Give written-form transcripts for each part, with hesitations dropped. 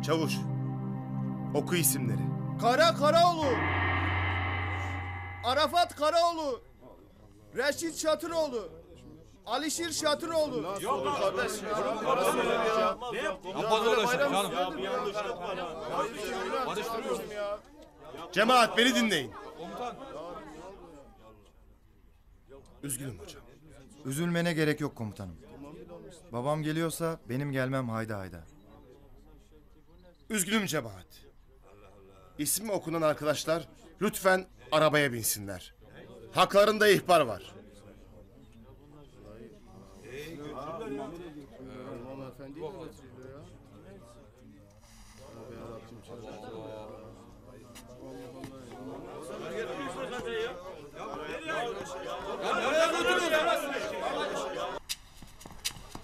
Çavuş. Oku isimleri. Kara Karaoğlu. Arafat Karaoğlu. Reşit Şatıroğlu. Alişir Şatıroğlu. Yok kardeş ya. Ne yapıyorsun? Cemaat beni dinleyin. Üzgünüm hocam. Üzülmene gerek yok komutanım. Babam geliyorsa benim gelmem hayda hayda. Üzgünüm cemaat. İsmi okunan arkadaşlar lütfen arabaya binsinler. Haklarında ihbar var.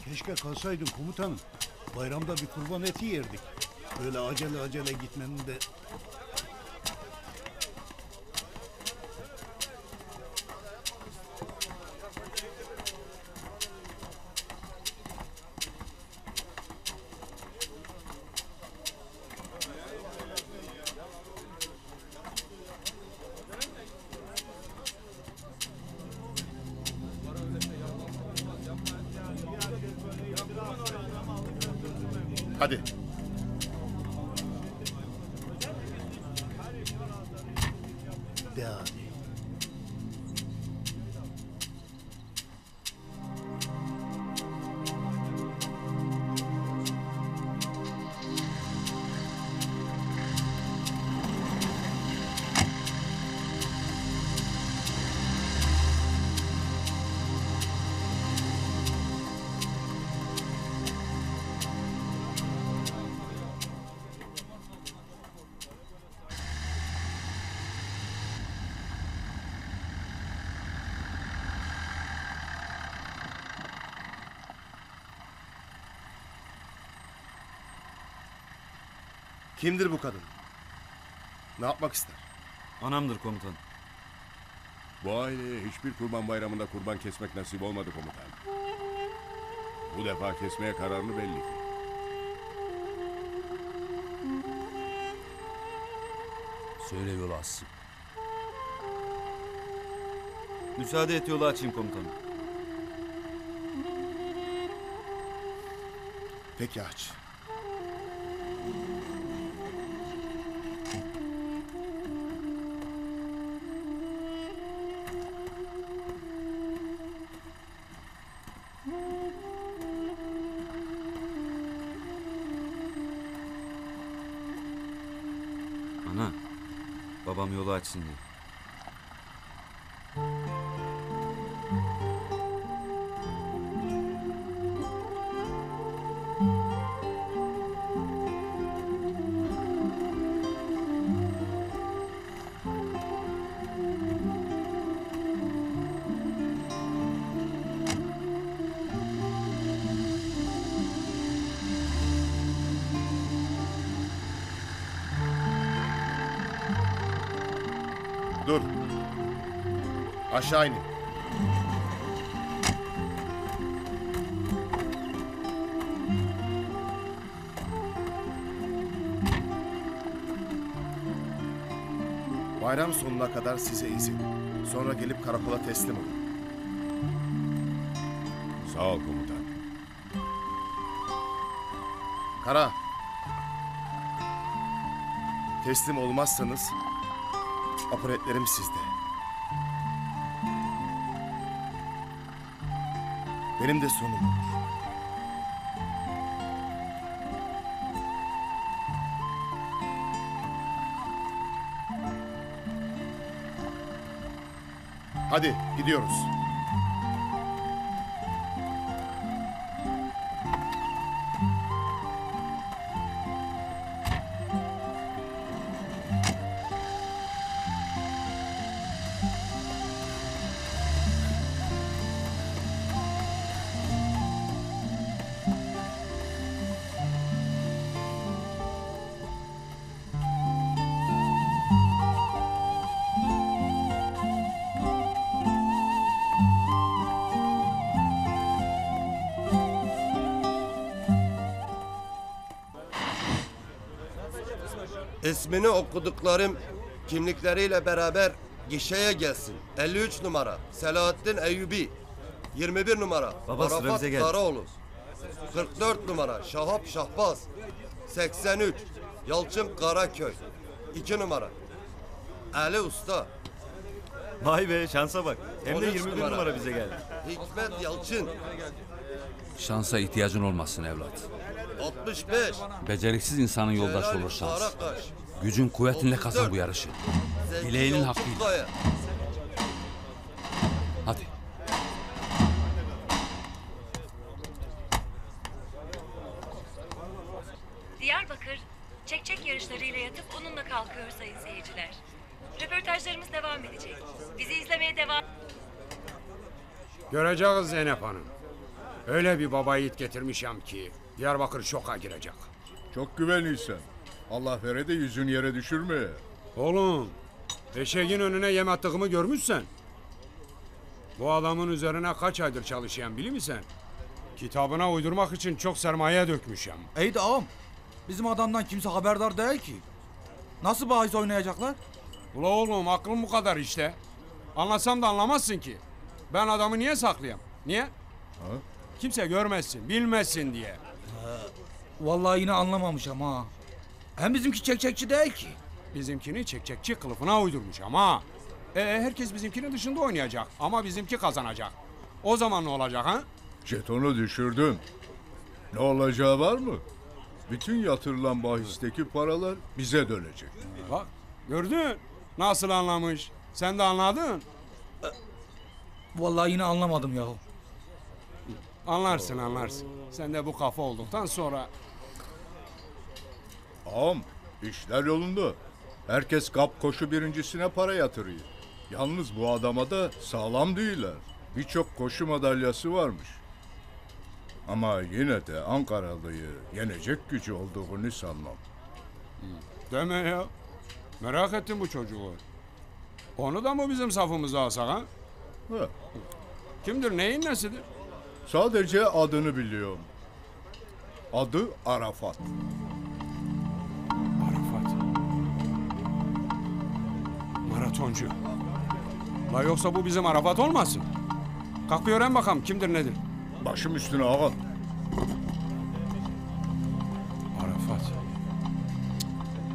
Keşke kalsaydın komutanım. Bayramda bir kurban eti yerdik. Böyle acele gitmenin de... Hadi. De hadi. Kimdir bu kadın? Ne yapmak ister? Anamdır komutan. Bu aileye hiçbir kurban bayramında kurban kesmek nasip olmadı komutan. Bu defa kesmeye kararlı belli ki. Söyle yolu açsın. Müsaade et yolu açayım komutanım. Peki aç. Ana, babam yolu açsın diye. Dur. Aşağı inin. Bayram sonuna kadar size izin. Sonra gelip karakola teslim olun. Sağ ol komutan. Kara. Teslim olmazsanız apoletlerim sizde. Benim de sonum olur. Hadi gidiyoruz. İsmini okuduklarım kimlikleriyle beraber gişeye gelsin. 53 numara Selahattin Eyyubi. 21 numara Baba, sıra Arafat bize geldi. Karaoğlu. 44 numara Şahap Şahbaz. 83 Yalçın Karaköy. 2 numara Ali Usta. Vay be şansa bak. Hem de 13 21 numara. numara bize geldi. Hikmet Yalçın. Şansa ihtiyacın olmasın evlat. 65 Beceriksiz insanın yoldaşı Celal olur şans. Karakaş. Gücün kuvvetinle kazan 34. bu yarışı. Zeki Dileğinin Yalçın hakkıyla. Kaya. Hadi. Diyarbakır, çek yarışlarıyla yatıp onunla kalkıyor sayın seyirciler. Röportajlarımız devam edecek. Bizi izlemeye devam... Göreceğiz Zeynep Hanım. Öyle bir baba yiğit getirmişim ki Diyarbakır şoka girecek. Çok güvenliysen. Allah vere de yüzün yere düşürme. Oğlum, eşeğin önüne yem attığımı görmüşsen. Bu adamın üzerine kaç aydır çalışayan biliyor musun? Kitabına uydurmak için çok sermaye dökmüşüm. İyi de ağam. Bizim adamdan kimse haberdar değil ki. Nasıl bahis oynayacaklar? Ula oğlum aklım bu kadar işte. Anlasam da anlamazsın ki. Ben adamı niye saklayayım? Niye? Kimse görmezsin, bilmezsin diye. Vallahi yine anlamamışım ha. Hem bizimki çekçekçi değil ki. Bizimkini çekçekçi kılıfına uydurmuş ama. Herkes bizimkinin dışında oynayacak ama bizimki kazanacak. O zaman ne olacak ha? Jetonu düşürdüm. Ne olacağı var mı? Bütün yatırılan bahisteki paralar bize dönecek. Bak gördün nasıl anlamış. Sen de anladın. Vallahi yine anlamadım yahu. Anlarsın. Sen de bu kafa olduktan sonra... Ağam, işler yolunda. Herkes kap koşu birincisine para yatırıyor. Yalnız bu adama da sağlam değiller. Birçok koşu madalyası varmış. Ama yine de Ankaralı'yı yenecek gücü olduğunu sanmam. Deme ya. Merak ettim bu çocuğu. Onu da mı bizim safımıza alsak ha? Ha, Kimdir, neyin nesidir? sadece adını biliyorum. Adı Arafat. Arafat. Maratoncu. La yoksa bu bizim Arafat olmasın? Kalk bir öğren bakalım kimdir nedir? Başım üstüne ağa. Arafat.